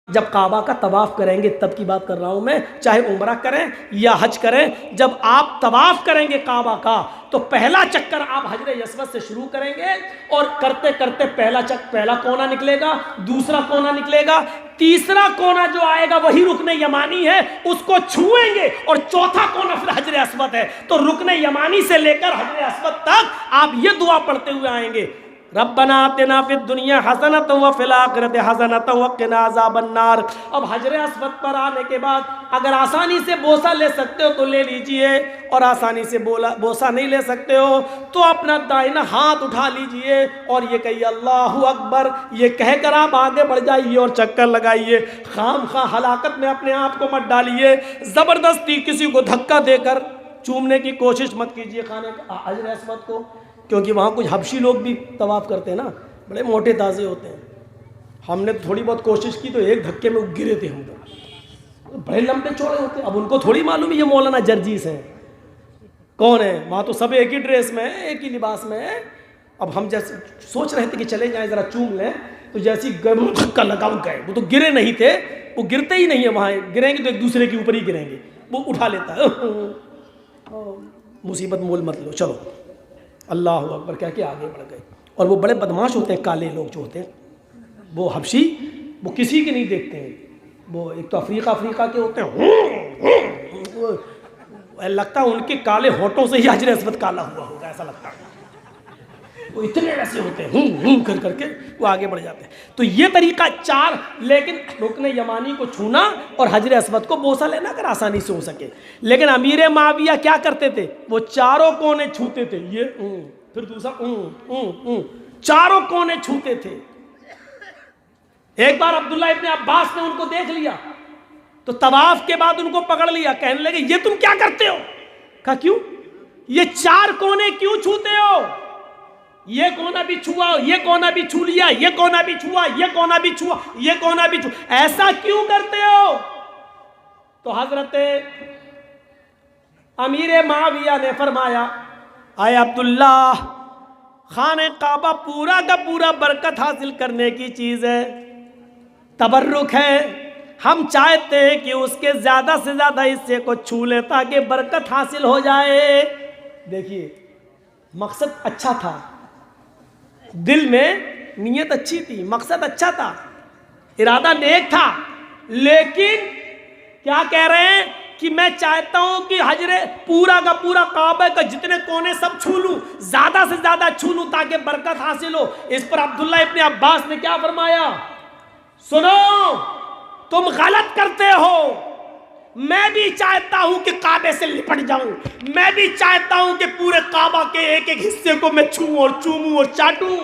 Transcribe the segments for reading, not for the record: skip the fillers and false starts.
جب کعبہ کا طواف کریں گے تب کی بات کر رہا ہوں میں، چاہے عمرہ کریں یا حج کریں، جب آپ طواف کریں گے کعبہ کا تو پہلا چکر آپ حجر اسود سے شروع کریں گے، اور کرتے کرتے پہلا کونا نکلے گا، دوسرا کونا نکلے گا، تیسرا کونا جو آئے گا وہی رکن یمانی ہے، اس کو چھوئیں گے، اور چوتھا کونا پھر حجر اسود ہے۔ تو رکن یمانی سے لے کر حجر اسود تک آپ یہ دعا پڑھتے ہوئے آئیں گے، ربنا آتنا فی الدنیا حسنۃ وفی الآخرۃ حسنۃ وقنا عذاب النار۔ اب حجر اسود پر آنے کے بعد اگر آسانی سے بوسہ لے سکتے ہو تو لے لیجئے، اور آسانی سے بوسہ نہیں لے سکتے ہو تو اپنا دائنا ہاتھ اٹھا لیجئے اور یہ کہیے اللہ اکبر، یہ کہہ کر آپ آگے بڑھ جائیے اور چکر لگائیے۔ خام خواہ ہلاکت میں اپنے آپ کو مت ڈالیے، زبردستی کسی کو دھکا دے کر چومنے کی کوشش مت کیجئے حجر اسود کو، کیونکہ وہاں کچھ حبشی لوگ بھی طواف کرتے ہیں نا، بڑے موٹے تازے ہوتے ہیں۔ ہم نے تھوڑی بہت کوشش کی تو ایک دھکے میں گرے تھے ہم تو، بڑے لمبے چوڑے ہوتے ہیں۔ اب ان کو تھوڑی معلوم ہے یہ مولانا جرجیس ہیں کون ہیں، وہاں تو سب ایک ہی ڈریس میں ہیں، ایک ہی لباس میں ہیں۔ اب ہم جیسے سوچ رہے تھے کہ چلے جائیں ذرا چوم لیں، تو جیسی دھکا لگا گئے، وہ تو گرے نہیں تھے، وہ گرتے ہی نہیں ہیں، وہاں گریں گے تو ایک دوسرے کے اوپر ہی گریں گے، وہ اٹھا لیتا ہے۔ مصیبت مول مت لو، چلو اللہ اکبر کہہ کے آگے بڑھ گئے۔ اور وہ بڑے بدماش ہوتے ہیں کالے لوگ جو ہوتے ہیں وہ حبشی، وہ کسی کے نہیں دیکھتے ہیں، وہ ایک تو افریقہ کے ہوتے ہیں، لگتا ہے ان کے کالے ہونٹوں سے ہی حجر اسود کالا ہوا ہوگا، ایسا لگتا ہے، وہ اتنے ایسے ہوتے ہیں کر کے وہ آگے بڑھ جاتے ہیں۔ تو یہ طریقہ چار، لیکن رکن یمانی کو چھونا اور حجر اسود کو بوسہ لینا اگر آسانی سے ہو سکے۔ لیکن امیر معاویہ کیا کرتے تھے، وہ چاروں کونے چھوتے تھے، یہ پھر دوسرا چاروں کونے چھوتے تھے۔ ایک بار عبداللہ ابن عباس نے ان کو دیکھ لیا تو طواف کے بعد ان کو پکڑ لیا، کہنے لگے یہ تم کیا کرتے ہو؟ کہا کیوں؟ یہ چار کونے کیوں چھوتے ہو؟ یہ کونا بھی چھوا، یہ کونا بھی چھو لیا، یہ کونا بھی چھوا، یہ کونا بھی چھوا، یہ کونا بھی چھوا، ایسا کیوں کرتے ہو؟ تو حضرت امیر معاویہ نے فرمایا، اے عبداللہ، خانہ کعبہ پورا کا پورا برکت حاصل کرنے کی چیز ہے، تبرک ہے، ہم چاہتے ہیں کہ اس کے زیادہ سے زیادہ حصے کو چھو لے تاکہ برکت حاصل ہو جائے۔ دیکھیے مقصد اچھا تھا، دل میں نیت اچھی تھی، مقصد اچھا تھا، ارادہ نیک تھا، لیکن کیا کہہ رہے ہیں کہ میں چاہتا ہوں کہ حجر پورا کا پورا کعبہ کا جتنے کونے سب چھو لوں، زیادہ سے زیادہ چھو لوں تاکہ برکت حاصل ہو۔ اس پر عبداللہ ابن عباس نے کیا فرمایا، سنو تم غلط کرتے ہو، میں بھی چاہتا ہوں کہ کعبے سے لپٹ جاؤں، میں بھی چاہتا ہوں کہ پورے کعبہ کے ایک ایک حصے کو میں چھوؤں اور چوموں اور چاٹوں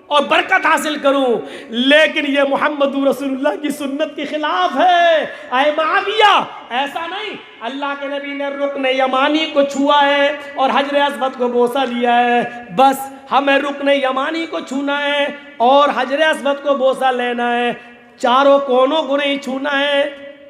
اور برکت حاصل کروں، لیکن یہ محمد رسول اللہ کی سنت کے خلاف ہے۔ اے معاویہ ایسا نہیں، اللہ کے نبی نے رکن یمانی کو چھوا ہے اور حجر اسود کو بوسہ لیا ہے، بس ہمیں رکن یمانی کو چھونا ہے اور حجر اسود کو بوسہ لینا ہے، چاروں کونوں کو نہیں چھونا ہے۔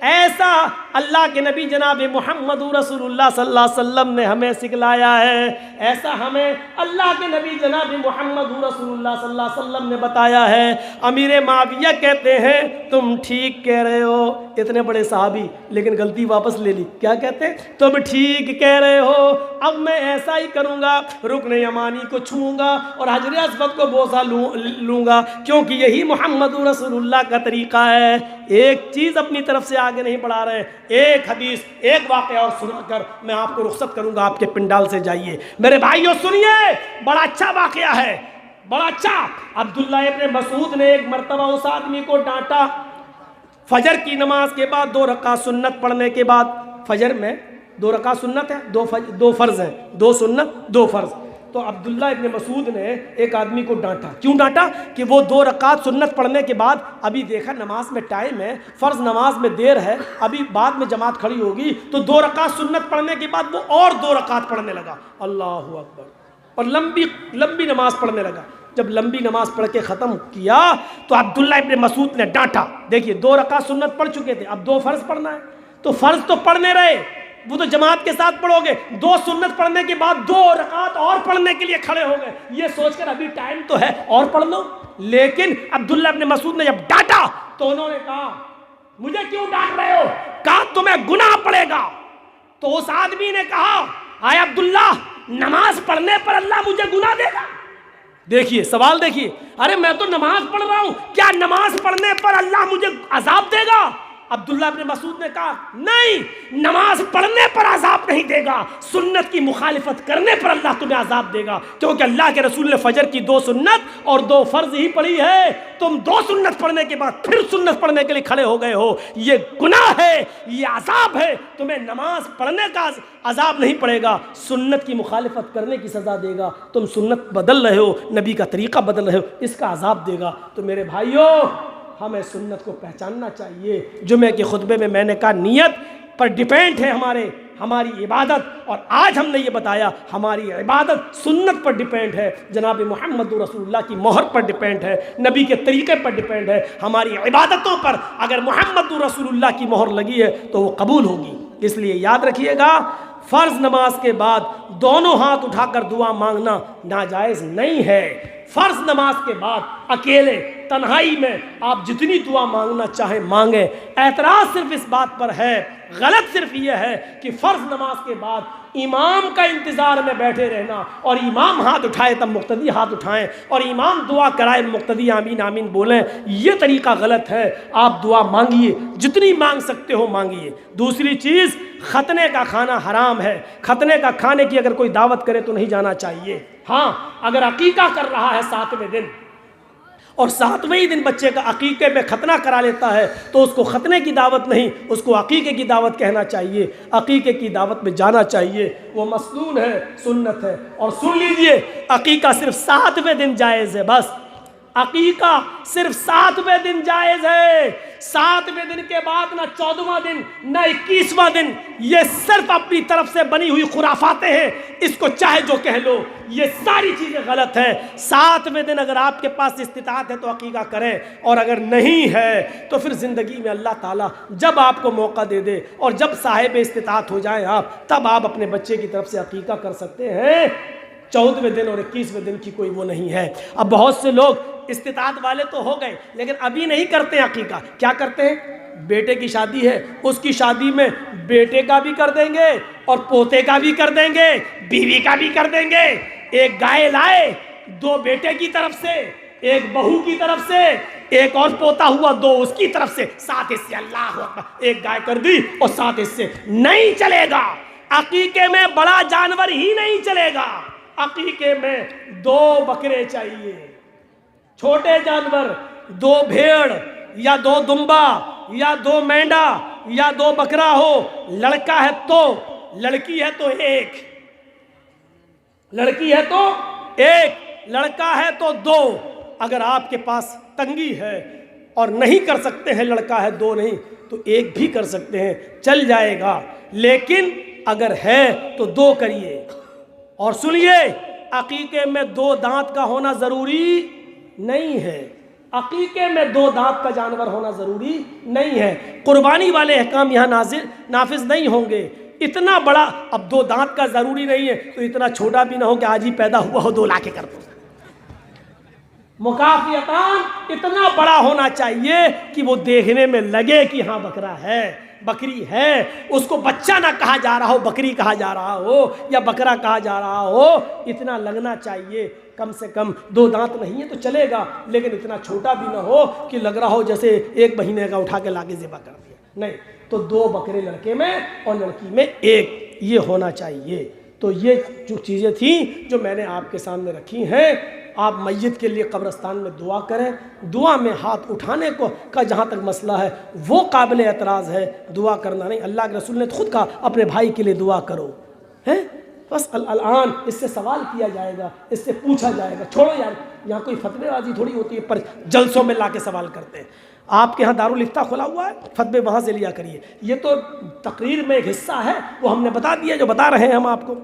ایسا اللہ کے نبی جناب محمد رسول اللہ صلی اللہ علیہ وسلم نے ہمیں سکھلایا ہے، ایسا ہمیں اللہ کے نبی جناب محمد رسول اللہ صلی اللہ علیہ وسلم نے بتایا ہے۔ امیر معاویہ کہتے ہیں تم ٹھیک کہہ رہے ہو، اتنے بڑے صحابی لیکن غلطی واپس لے لی، کیا کہتے ہیں، تم ٹھیک کہہ رہے ہو، اب میں ایسا ہی کروں گا، رکن یمانی کو چھوؤں گا اور حجر اسود کو بوسہ لوں گا، کیونکہ یہی محمد رسول اللہ کا طریقہ ہے۔ ایک چیز اپنی طرف سے آگے نہیں بڑھا رہے، ایک حدیث ایک واقعہ اور سنا کر میں آپ کو رخصت کروں گا، آپ کے پنڈال سے جائیے۔ میرے بھائیو سنیے، بڑا اچھا واقعہ ہے، بڑا اچھا۔ عبداللہ ابن مسعود نے ایک مرتبہ اس آدمی کو ڈانٹا، فجر کی نماز کے بعد 2 رکعت سنت پڑھنے کے بعد، فجر میں 2 رکعت سنت ہے، 2 فرض ہیں، 2 سنت 2 فرض۔ تو عبداللہ ابن مسعود نے ایک آدمی کو ڈانٹا، کیوں ڈانٹا کہ وہ 2 رکعت سنت پڑھنے کے بعد، ابھی دیکھا نماز میں ٹائم ہے، فرض نماز میں دیر ہے، ابھی بعد میں جماعت کھڑی ہوگی، تو 2 رکعت سنت پڑھنے کے بعد وہ اور 2 رکعت پڑھنے لگا، اللہ اکبر، اور لمبی نماز پڑھنے لگا۔ جب لمبی نماز پڑھ کے ختم کیا تو عبداللہ ابن مسعود نے ڈانٹا، دیکھیے 2 رکعت سنت پڑھ چکے تھے، اب 2 فرض پڑھنا ہے، تو فرض تو پڑھنے رہے، وہ تو جماعت کے ساتھ پڑھو گے، 2 سنت پڑھنے کے بعد 2 رکعت اور پڑھنے کے لیے کھڑے ہو گئے، یہ سوچ کر ابھی ٹائم تو ہے اور پڑھ لو۔ لیکن عبداللہ ابن مسعود نے جب ڈانٹا تو انہوں نے کہا مجھے کیوں ڈانٹ رہے ہو؟ کہا تمہیں گناہ پڑے گا۔ تو اس آدمی نے کہا اے عبداللہ نماز پڑھنے پر اللہ مجھے گناہ دے گا؟ دیکھیے سوال دیکھیے، ارے میں تو نماز پڑھ رہا ہوں، کیا نماز پڑھنے پر اللہ مجھے عذاب دے گا؟ عبداللہ ابن مسعود نے کہا نہیں، نماز پڑھنے پر عذاب نہیں دے گا، سنت کی مخالفت کرنے پر اللہ تمہیں عذاب دے گا، کیونکہ اللہ کے رسول نے فجر کی 2 سنت اور 2 فرض ہی پڑھی ہے، تم 2 سنت پڑھنے کے بعد پھر سنت پڑھنے کے لیے کھڑے ہو گئے ہو، یہ گناہ ہے، یہ عذاب ہے، تمہیں نماز پڑھنے کا عذاب نہیں پڑے گا، سنت کی مخالفت کرنے کی سزا دے گا، تم سنت بدل رہے ہو، نبی کا طریقہ بدل رہے ہو، اس کا عذاب دے گا۔ تو میرے بھائیوں ہمیں سنت کو پہچاننا چاہیے۔ جمعے کے خطبے میں نے کہا نیت پر ڈیپینڈ ہے ہماری عبادت، اور آج ہم نے یہ بتایا ہماری عبادت سنت پر ڈیپینڈ ہے، جناب محمد رسول اللہ کی مہر پر ڈیپینڈ ہے، نبی کے طریقے پر ڈیپینڈ ہے، ہماری عبادتوں پر اگر محمد رسول اللہ کی مہر لگی ہے تو وہ قبول ہوگی۔ اس لیے یاد رکھیے گا فرض نماز کے بعد دونوں ہاتھ اٹھا کر دعا مانگنا ناجائز نہیں ہے۔ فرض نماز کے بعد اکیلے تنہائی میں آپ جتنی دعا مانگنا چاہیں مانگیں۔ اعتراض صرف اس بات پر ہے، غلط صرف یہ ہے کہ فرض نماز کے بعد امام کا انتظار میں بیٹھے رہنا اور امام ہاتھ اٹھائے تب مقتدی ہاتھ اٹھائیں اور امام دعا کرائے مقتدی آمین آمین بولیں، یہ طریقہ غلط ہے۔ آپ دعا مانگیے، جتنی مانگ سکتے ہو مانگیے۔ دوسری چیز، ختنے کا کھانا حرام ہے، ختنے کا کھانے کی اگر کوئی دعوت کرے تو نہیں جانا چاہیے۔ ہاں اگر عقیقہ کر رہا ہے 7ویں دن اور 7ویں دن بچے کا عقیقے میں ختنہ کرا لیتا ہے تو اس کو ختنے کی دعوت نہیں، اس کو عقیقے کی دعوت کہنا چاہیے، عقیقے کی دعوت میں جانا چاہیے، وہ مسنون ہے، سنت ہے۔ اور سن لیجئے عقیقہ صرف 7ویں دن جائز ہے، بس عقیقہ صرف 7ویں دن جائز ہے۔ 7ویں دن کے بعد نہ 14واں دن نہ 21واں دن، یہ صرف اپنی طرف سے بنی ہوئی خرافاتیں ہیں، اس کو چاہے جو کہہ لو، یہ ساری چیزیں غلط ہیں۔ 7ویں دن اگر آپ کے پاس استطاعت ہے تو عقیقہ کریں، اور اگر نہیں ہے تو پھر زندگی میں اللہ تعالیٰ جب آپ کو موقع دے دے اور جب صاحب استطاعت ہو جائیں آپ، تب آپ اپنے بچے کی طرف سے عقیقہ کر سکتے ہیں۔ 14ویں دن اور 21ویں دن کی کوئی وہ نہیں ہے۔ اب بہت سے لوگ استطاعت والے تو ہو گئے لیکن ابھی نہیں کرتے عقیقہ، کیا کرتے ہیں؟ بیٹے کی شادی ہے، اس کی شادی میں بیٹے کا بھی کر دیں گے اور پوتے کا بھی کر دیں گے، بیوی کا بھی کر دیں گے۔ ایک گائے لائے، 2 بیٹے کی طرف سے، ایک بہو کی طرف سے، ایک اور پوتا ہوا 2 اس کی طرف سے، 7 حصے۔ اللہ اکبر، ایک گائے کر دی اور 7 حصے۔ نہیں چلے گا، عقیقے میں بڑا جانور ہی نہیں چلے گا، عقیقے میں 2 بکرے چاہیے، چھوٹے جانور 2 بھیڑ یا 2 دمبا یا 2 مینڈا یا 2 بکرا ہو، لڑکا ہے تو، لڑکی ہے تو 1، لڑکی ہے تو 1، لڑکا ہے تو 2۔ اگر آپ کے پاس تنگی ہے اور نہیں کر سکتے ہیں، لڑکا ہے 2 نہیں تو 1 بھی کر سکتے ہیں، چل جائے گا، لیکن اگر ہے تو 2 کریے۔ اور سنیے، عقیقے میں 2 دانت کا ہونا ضروری نہیں ہے، عقیقے میں 2 دانت کا جانور ہونا ضروری نہیں ہے۔ قربانی والے احکام یہاں نافذ نہیں ہوں گے۔ اتنا بڑا، اب 2 دانت کا ضروری نہیں ہے تو اتنا چھوٹا بھی نہ ہو کہ آج ہی پیدا ہوا ہو 2 لا کے کر دو۔ مکافیتان اتنا بڑا ہونا چاہیے کہ وہ دیکھنے میں لگے کہ ہاں بکرا ہے، بکری ہے، اس کو بچہ نہ کہا جا رہا ہو، بکری کہا جا رہا ہو یا بکرا کہا جا رہا ہو، اتنا لگنا چاہیے۔ کم سے کم 2 دانت نہیں ہے تو چلے گا، لیکن اتنا چھوٹا بھی نہ ہو کہ لگ رہا ہو جیسے 1 مہینے کا اٹھا کے لاکے ذبح کر دیا، نہیں، تو 2 بکرے لڑکے میں اور لڑکی میں 1، یہ ہونا چاہیے۔ تو یہ جو چیزیں تھیں جو میں نے آپ کے سامنے رکھی ہیں، آپ میت کے لیے قبرستان میں دعا کریں، دعا میں ہاتھ اٹھانے کا جہاں تک مسئلہ ہے وہ قابل اعتراض ہے، دعا کرنا نہیں۔ اللہ کے رسول نے خود کہا اپنے بھائی کے لیے دعا کرو، ہیں بس الان اس سے سوال کیا جائے گا، اس سے پوچھا جائے گا۔ چھوڑو یار، یہاں کوئی فتوے بازی تھوڑی ہوتی ہے پر جلسوں میں لا کے سوال کرتے ہیں۔ آپ کے یہاں دارالفتہ کھلا ہوا ہے، فتوے وہاں سے لیا کریے۔ یہ تو تقریر میں ایک حصہ ہے، وہ ہم نے بتا دیا جو بتا رہے ہیں ہم آپ کو۔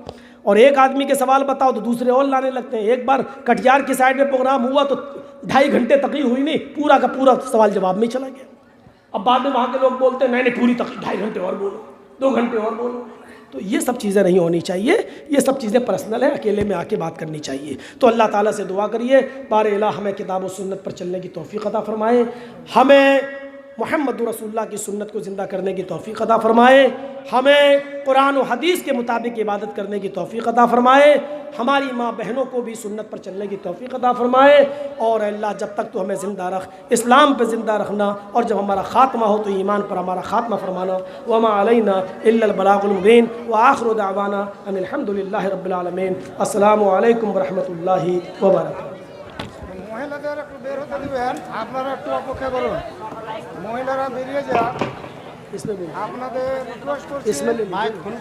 اور ایک آدمی کے سوال بتاؤ تو دوسرے اور لانے لگتے ہیں۔ ایک بار کٹیہار کی سائڈ میں پروگرام ہوا تو 2.5 گھنٹے تقریر ہوئی نہیں، پورا کا پورا سوال جواب میں چلا گیا۔ اب بعد میں وہاں کے لوگ بولتے ہیں نہیں پوری تقریر 2.5 گھنٹے اور بولو، 2 گھنٹے اور بولو۔ تو یہ سب چیزیں نہیں ہونی چاہیے، یہ سب چیزیں پرسنل ہیں، اکیلے میں آ کے بات کرنی چاہیے۔ تو اللہ تعالیٰ سے دعا کریے بار الہ ہمیں کتاب و سنت پر چلنے کی توفیق عطا فرمائے، ہمیں محمد رسول اللہ کی سنت کو زندہ کرنے کی توفیق عطا فرمائے، ہمیں قرآن و حدیث کے مطابق عبادت کرنے کی توفیق عطا فرمائے، ہماری ماں بہنوں کو بھی سنت پر چلنے کی توفیق عطا فرمائے، اور اللہ جب تک تو ہمیں زندہ رکھ، اسلام پہ زندہ رکھنا، اور جب ہمارا خاتمہ ہو تو ایمان پر ہمارا خاتمہ فرمانا۔ وما علینا الا البلاغ المبین، وآخر دعوانا ان الحمد للہ رب العالمین۔ السلام علیکم ورحمۃ اللہ وبرکاتہ۔ মহিলাদের একটু বের হতে দিবেন, আপনারা একটু অপেক্ষা করুন। মহিলারা বেরিয়ে যান, اس میں بولو، আপনাদের রিকোয়েস্ট করছি। اس میں মাইক খুল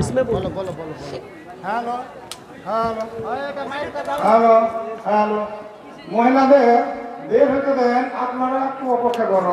اس میں بولو۔ বলো বলো বলো। হ্যালো হ্যালো এটা মাইকটা দাও। হ্যালো হ্যালো, মহিলাদের বের হতে দেন, আপনারা একটু অপেক্ষা করুন।